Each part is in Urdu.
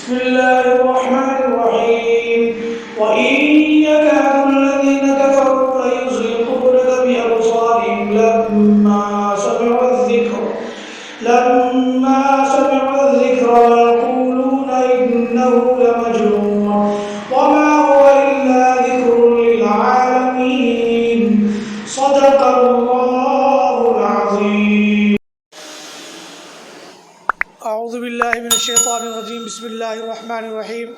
بسم الله الرحمن الرحيم وإن يكاد الذين كفروا ليزلقونك بأبصارهم لما سمعوا الذكر ويقولون إنه لمجنون وما هو إلا ذكر للعالمين صدق الله العظيم. اعوذ باللہ من الشیطان الرجیم. بسم اللہ الرحمن الرحیم.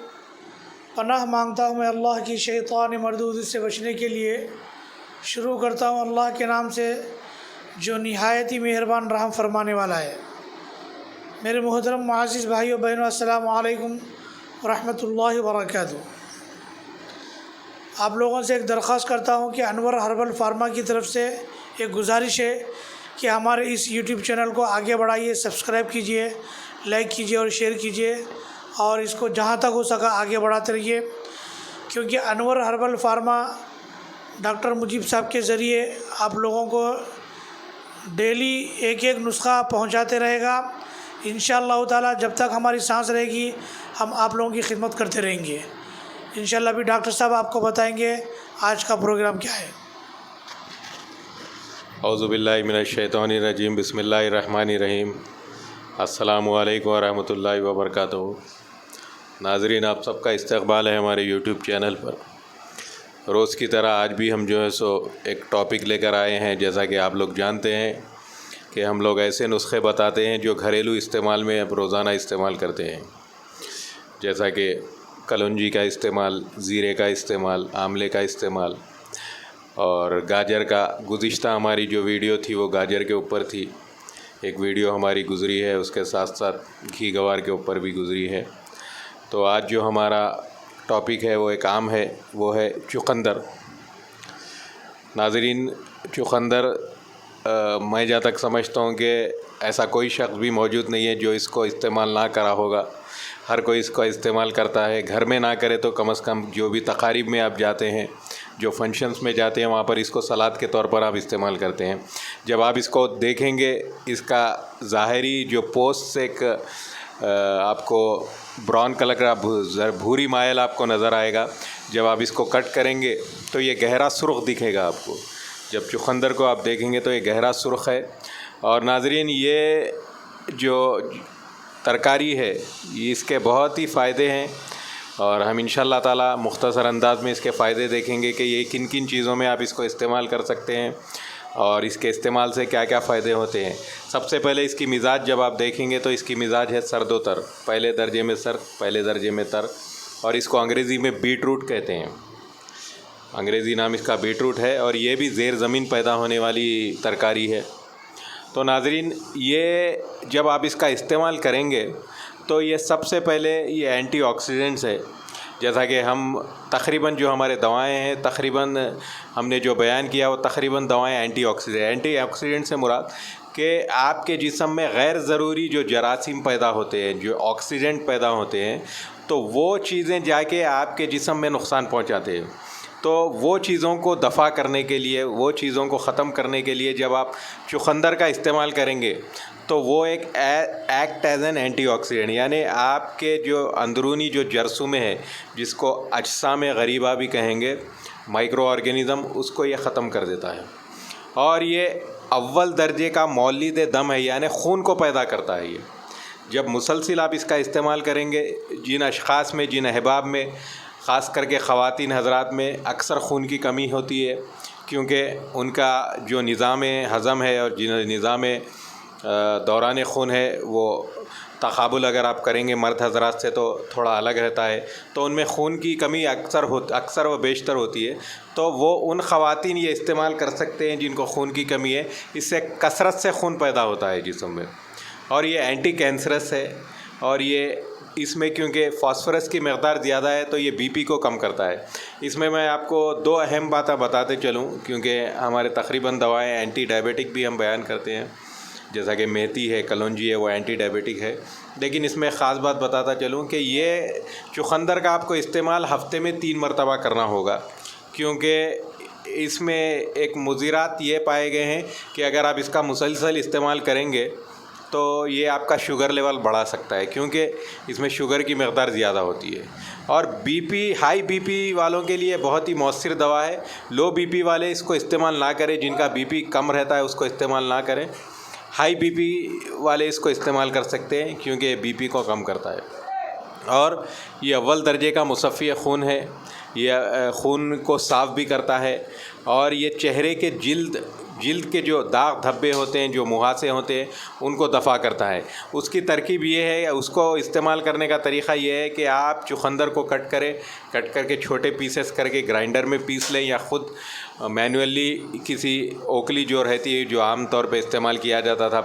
پناہ مانگتا ہوں میں اللہ کی شیطان مردود سے بچنے کے لیے. شروع کرتا ہوں اللہ کے نام سے جو نہایت ہی مہربان رحم فرمانے والا ہے. میرے محترم معزز بھائیو بہنوں، السلام علیکم ورحمۃ اللہ وبرکاتہ. آپ لوگوں سے ایک درخواست کرتا ہوں کہ انور ہربل فارما کی طرف سے ایک گزارش ہے کہ ہمارے اس یوٹیوب چینل کو آگے بڑھائیے، سبسکرائب کیجئے، لائک کیجئے اور شیئر کیجئے، اور اس کو جہاں تک ہو سکا آگے بڑھاتے رہیے، کیونکہ انور ہربل فارما ڈاکٹر مجیب صاحب کے ذریعے آپ لوگوں کو ڈیلی ایک ایک نسخہ پہنچاتے رہے گا. انشاءاللہ تعالی جب تک ہماری سانس رہے گی ہم آپ لوگوں کی خدمت کرتے رہیں گے. انشاءاللہ بھی ڈاکٹر صاحب آپ کو بتائیں گے آج کا پروگرام کیا ہے. اعوذ باللہ من الشیطان الرجیم. بسم اللہ الرحمن الرحیم. السلام علیکم ورحمۃ اللہ وبرکاتہ. ناظرین، آپ سب کا استقبال ہے ہمارے یوٹیوب چینل پر. روز کی طرح آج بھی ہم جو ہے سو ایک ٹاپک لے کر آئے ہیں. جیسا کہ آپ لوگ جانتے ہیں کہ ہم لوگ ایسے نسخے بتاتے ہیں جو گھریلو استعمال میں اب روزانہ استعمال کرتے ہیں، جیسا کہ کلونجی کا استعمال، زیرے کا استعمال، آملے کا استعمال، اور گاجر کا. گزشتہ ہماری جو ویڈیو تھی وہ گاجر کے اوپر تھی. ایک ویڈیو ہماری گزری ہے، اس کے ساتھ ساتھ گھی گوار کے اوپر بھی گزری ہے. تو آج جو ہمارا ٹاپک ہے وہ ایک عام ہے، وہ ہے چقندر. ناظرین، چقندر میں جہاں تک سمجھتا ہوں کہ ایسا کوئی شخص بھی موجود نہیں ہے جو اس کو استعمال نہ کرا ہوگا. ہر کوئی اس کو استعمال کرتا ہے. گھر میں نہ کرے تو کم از کم جو بھی تقاریب میں آپ جاتے ہیں، جو فنکشنز میں جاتے ہیں، وہاں پر اس کو سلاد کے طور پر آپ استعمال کرتے ہیں. جب آپ اس کو دیکھیں گے، اس کا ظاہری جو پوسٹ سے ایک آپ کو براؤن کلر کا بھوری مائل آپ کو نظر آئے گا. جب آپ اس کو کٹ کریں گے تو یہ گہرا سرخ دکھے گا آپ کو. جب چقندر کو آپ دیکھیں گے تو یہ گہرا سرخ ہے. اور ناظرین، یہ جو ترکاری ہے اس کے بہت ہی فائدے ہیں، اور ہم انشاءاللہ تعالی مختصر انداز میں اس کے فائدے دیکھیں گے کہ یہ کن کن چیزوں میں آپ اس کو استعمال کر سکتے ہیں اور اس کے استعمال سے کیا کیا فائدے ہوتے ہیں. سب سے پہلے اس کی مزاج جب آپ دیکھیں گے تو اس کی مزاج ہے سرد و تر. پہلے درجے میں سرد، پہلے درجے میں تر. اور اس کو انگریزی میں بیٹ روٹ کہتے ہیں. انگریزی نام اس کا بیٹ روٹ ہے، اور یہ بھی زیر زمین پیدا ہونے والی ترکاری ہے. تو ناظرین، یہ جب آپ اس کا استعمال کریں گے تو یہ سب سے پہلے یہ اینٹی آکسیڈنٹس ہے. جیسا کہ ہم تقریباً جو ہمارے دوائیں ہیں، تقریباً ہم نے جو بیان کیا وہ تقریباً دوائیں اینٹی آکسیڈنٹ سے مراد کہ آپ کے جسم میں غیر ضروری جو جراثیم پیدا ہوتے ہیں، جو آکسیڈنٹ پیدا ہوتے ہیں، تو وہ چیزیں جا کے آپ کے جسم میں نقصان پہنچاتے ہیں. تو وہ چیزوں کو دفع کرنے کے لیے، وہ چیزوں کو ختم کرنے کے لیے جب آپ چقندر کا استعمال کریں گے تو وہ ایک act as an entity oxidant, یعنی آپ کے جو اندرونی جو جرثومے ہے، جس کو اجسام غریبہ بھی کہیں گے، مائکرو آرگینزم، اس کو یہ ختم کر دیتا ہے. اور یہ اول درجے کا مولد دم ہے، یعنی خون کو پیدا کرتا ہے. یہ جب مسلسل آپ اس کا استعمال کریں گے، جن اشخاص میں، جن احباب میں، خاص کر کے خواتین حضرات میں اکثر خون کی کمی ہوتی ہے، کیونکہ ان کا جو نظام ہضم ہے اور نظام دوران خون ہے وہ تقابل اگر آپ کریں گے مرد حضرات سے تو تھوڑا الگ رہتا ہے. تو ان میں خون کی کمی اکثر و بیشتر ہوتی ہے. تو وہ ان خواتین یہ استعمال کر سکتے ہیں جن کو خون کی کمی ہے. اس سے کثرت سے خون پیدا ہوتا ہے جسم میں، اور یہ اینٹی کینسرس ہے. اور یہ اس میں کیونکہ فاسفورس کی مقدار زیادہ ہے تو یہ بی پی کو کم کرتا ہے. اس میں آپ کو دو اہم باتیں بتاتے چلوں، کیونکہ ہمارے تقریباً دوائیں اینٹی ڈائبیٹک بھی ہم بیان کرتے ہیں، جیسا کہ میتھی ہے، کلونجی ہے، وہ اینٹی ڈائبیٹک ہے. لیکن اس میں خاص بات بتاتا چلوں کہ یہ چقندر کا آپ کو استعمال ہفتے میں 3 مرتبہ کرنا ہوگا، کیونکہ اس میں ایک مضرات یہ پائے گئے ہیں کہ اگر آپ اس کا مسلسل استعمال کریں گے تو یہ آپ کا شوگر لیول بڑھا سکتا ہے، کیونکہ اس میں شوگر کی مقدار زیادہ ہوتی ہے۔ اور B P, high B P والوں کے لیے بہت ہی مؤثر دوا ہے۔ لو بی پی والے اس کو استعمال نہ کریں، جن کا بی پی کم رہتا ہے اس کو استعمال نہ کریں۔ ہائی بی پی والے اس کو استعمال کر سکتے ہیں، کیونکہ یہ بی پی کو کم کرتا ہے۔ اور یہ اول درجے کا مصفی خون ہے، یہ خون کو صاف بھی کرتا ہے، اور یہ چہرے کے جلد کے جو داغ دھبے ہوتے ہیں، جو مہاسے ہوتے ہیں، ان کو دفع کرتا ہے۔ اس کی ترکیب یہ ہے، اس کو استعمال کرنے کا طریقہ یہ ہے کہ آپ چقندر کو کٹ کر کے چھوٹے پیسز کر کے گرائنڈر میں پیس لیں، یا خود مینولی کسی اوکلی جو رہتی ہے، جو عام طور پہ استعمال کیا جاتا تھا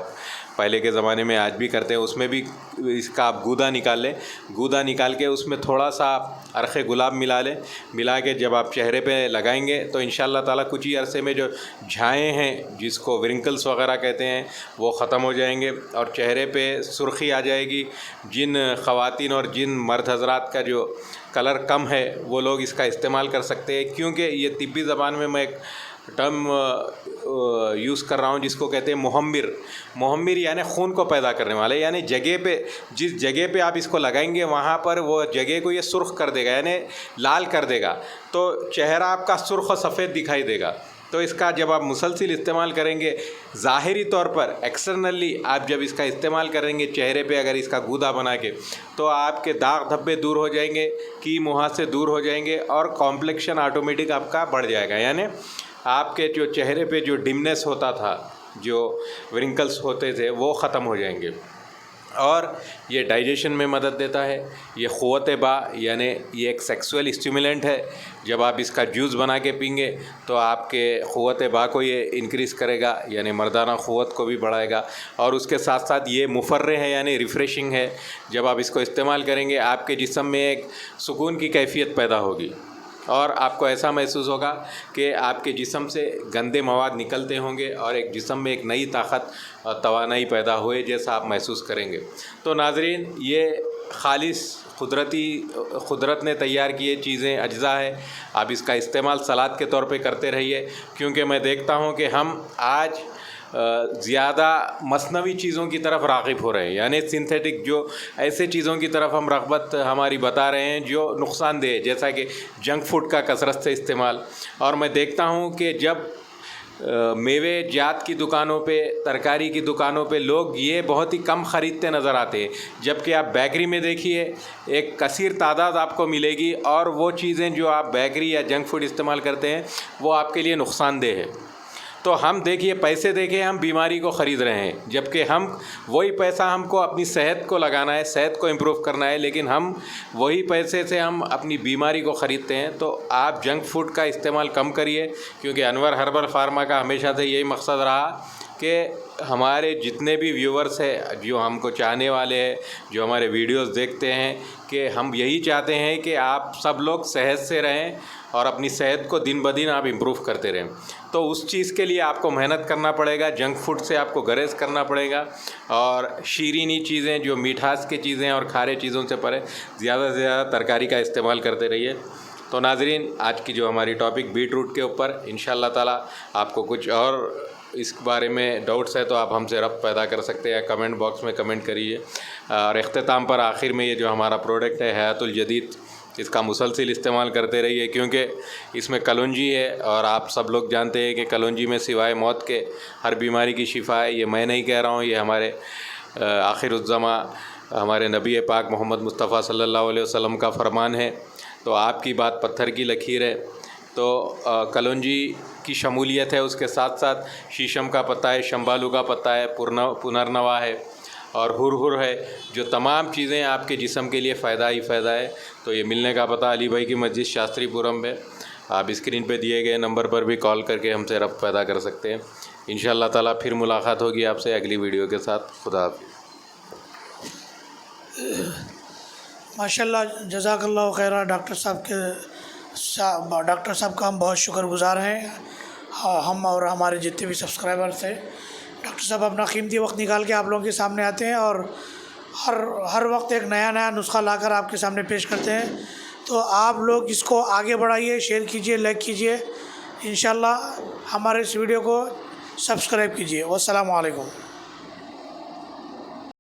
پہلے کے زمانے میں، آج بھی کرتے ہیں، اس میں بھی اس کا آپ گودا نکال لیں۔ گودا نکال کے اس میں تھوڑا سا عرق گلاب ملا کے جب آپ چہرے پہ لگائیں گے تو انشاءاللہ تعالیٰ کچھ ہی عرصے میں جو جھائیں ہیں، جس کو ورنکلس وغیرہ کہتے ہیں، وہ ختم ہو جائیں گے، اور چہرے پہ سرخی آ جائے گی۔ جن خواتین اور جن مرد حضرات کا جو کلر کم ہے، وہ لوگ اس کا استعمال کر سکتے ہیں، کیونکہ یہ طبی زبان میں ایک ٹرم یوز کر رہا ہوں جس کو کہتے ہیں محمر، یعنی خون کو پیدا کرنے والے، یعنی جس جگہ پہ آپ اس کو لگائیں گے وہاں پر وہ جگہ کو یہ سرخ کر دے گا، یعنی لال کر دے گا، تو چہرہ آپ کا سرخ و سفید دکھائی دے گا۔ تو اس کا جب آپ مسلسل استعمال کریں گے، ظاہری طور پر ایکسٹرنلی آپ جب اس کا استعمال کریں گے چہرے پہ اگر اس کا گودا بنا کے، تو آپ کے داغ دھبے دور ہو جائیں گے، کی مہاسے دور ہو جائیں گے، اور کمپلیکشن آٹومیٹک آپ کا بڑھ جائے گا، یعنی آپ کے جو چہرے پہ جو ڈمنس ہوتا تھا، جو ورنکلس ہوتے تھے، وہ ختم ہو جائیں گے۔ اور یہ ڈائجیشن میں مدد دیتا ہے۔ یہ قوت با، یعنی یہ ایک سیکسول اسٹیمولنٹ ہے۔ جب آپ اس کا جوس بنا کے پئیں گے تو آپ کے قوت با کو یہ انکریز کرے گا، یعنی مردانہ قوت کو بھی بڑھائے گا، اور اس کے ساتھ ساتھ یہ مفرح ہے، یعنی ریفریشنگ ہے۔ جب آپ اس کو استعمال کریں گے آپ کے جسم میں ایک سکون کی کیفیت پیدا ہوگی، اور آپ کو ایسا محسوس ہوگا کہ آپ کے جسم سے گندے مواد نکلتے ہوں گے، اور ایک جسم میں ایک نئی طاقت اور توانائی پیدا ہوئے جیسا آپ محسوس کریں گے۔ تو ناظرین، یہ خالص قدرت نے تیار کیے چیزیں، اجزاء ہے۔ آپ اس کا استعمال سلاد کے طور پہ کرتے رہیے، کیونکہ میں دیکھتا ہوں کہ ہم آج زیادہ مصنوعی چیزوں کی طرف راغب ہو رہے ہیں، یعنی سنتھیٹک، جو ایسے چیزوں کی طرف ہم رغبت ہماری بتا رہے ہیں جو نقصان دہ ہے، جیسا کہ جنک فوڈ کا کثرت سے استعمال۔ اور میں دیکھتا ہوں کہ جب میوے جات کی دکانوں پہ، ترکاری کی دکانوں پہ لوگ یہ بہت ہی کم خریدتے نظر آتے ہیں، جبکہ آپ بیکری میں دیکھیے ایک کثیر تعداد آپ کو ملے گی، اور وہ چیزیں جو آپ بیکری یا جنک فوڈ استعمال کرتے ہیں وہ آپ کے لیے نقصان دہ ہے۔ تو ہم دیکھیے، پیسے دے کے ہم بیماری کو خرید رہے ہیں، جبکہ وہی پیسہ ہم کو اپنی صحت کو لگانا ہے، صحت کو امپروو کرنا ہے، لیکن ہم وہی پیسے سے ہم اپنی بیماری کو خریدتے ہیں۔ تو آپ جنک فوڈ کا استعمال کم کریے، کیونکہ انور ہربل فارما کا ہمیشہ سے یہی مقصد رہا کہ ہمارے جتنے بھی ویورز ہیں، جو ہم کو چاہنے والے ہیں، جو ہمارے ویڈیوز دیکھتے ہیں، کہ ہم یہی چاہتے ہیں کہ آپ سب لوگ صحت سے رہیں اور اپنی صحت کو دن بدن آپ امپروو کرتے رہیں۔ تو اس چیز کے لیے آپ کو محنت کرنا پڑے گا، جنک فوڈ سے آپ کو گریز کرنا پڑے گا، اور شیرینی چیزیں، جو میٹھاس کی چیزیں اور کھارے چیزوں سے پرے زیادہ سے زیادہ ترکاری کا استعمال کرتے رہیے۔ تو ناظرین، آج کی جو ہماری ٹاپک بیٹ روٹ کے اوپر، انشاءاللہ تعالیٰ آپ کو کچھ اور اس بارے میں ڈاؤٹس ہے تو آپ ہم سے ربط پیدا کر سکتے ہیں، کمنٹ باکس میں کمنٹ کریے۔ اور اختتام پر آخر میں یہ جو ہمارا پروڈکٹ ہے حیات الجدید، اس کا مسلسل استعمال کرتے رہیے، کیونکہ اس میں کلونجی ہے، اور آپ سب لوگ جانتے ہیں کہ کلونجی میں سوائے موت کے ہر بیماری کی شفا ہے۔ یہ میں نہیں کہہ رہا ہوں، یہ ہمارے آخر الزماں ہمارے نبی پاک محمد مصطفیٰ صلی اللہ علیہ وسلم کا فرمان ہے۔ تو آپ کی بات پتھر کی لکیر ہے۔ تو کلونجی کی شمولیت ہے، اس کے ساتھ ساتھ شیشم کا پتہ ہے، شمبالو کا پتہ ہے، پنرنوا ہے، اور ہر ہے، جو تمام چیزیں آپ کے جسم کے لیے فائدہ ہی فائدہ ہے۔ تو یہ ملنے کا پتہ علی بھائی کی مسجد شاستری پورم میں، آپ اسکرین پہ دیے گئے نمبر پر بھی کال کر کے ہم سے ربط پیدا کر سکتے ہیں۔ انشاءاللہ تعالیٰ پھر ملاقات ہوگی آپ سے اگلی ویڈیو کے ساتھ۔ خدا حافظ۔ ماشاءاللہ، جزاک اللہ خیرہ۔ ڈاکٹر صاحب کا ہم بہت شکر گزار ہیں، ہم اور ہمارے جتنے بھی سبسکرائبرس ہیں۔ ڈاکٹر صاحب اپنا قیمتی وقت نکال کے آپ لوگوں کے سامنے آتے ہیں، اور ہر وقت ایک نیا نسخہ لا کر آپ کے سامنے پیش کرتے ہیں۔ تو آپ لوگ اس کو آگے بڑھائیے، شیئر کیجئے، لائک کیجئے، انشاءاللہ ہمارے اس ویڈیو کو سبسکرائب کیجئے۔ والسلام علیکم۔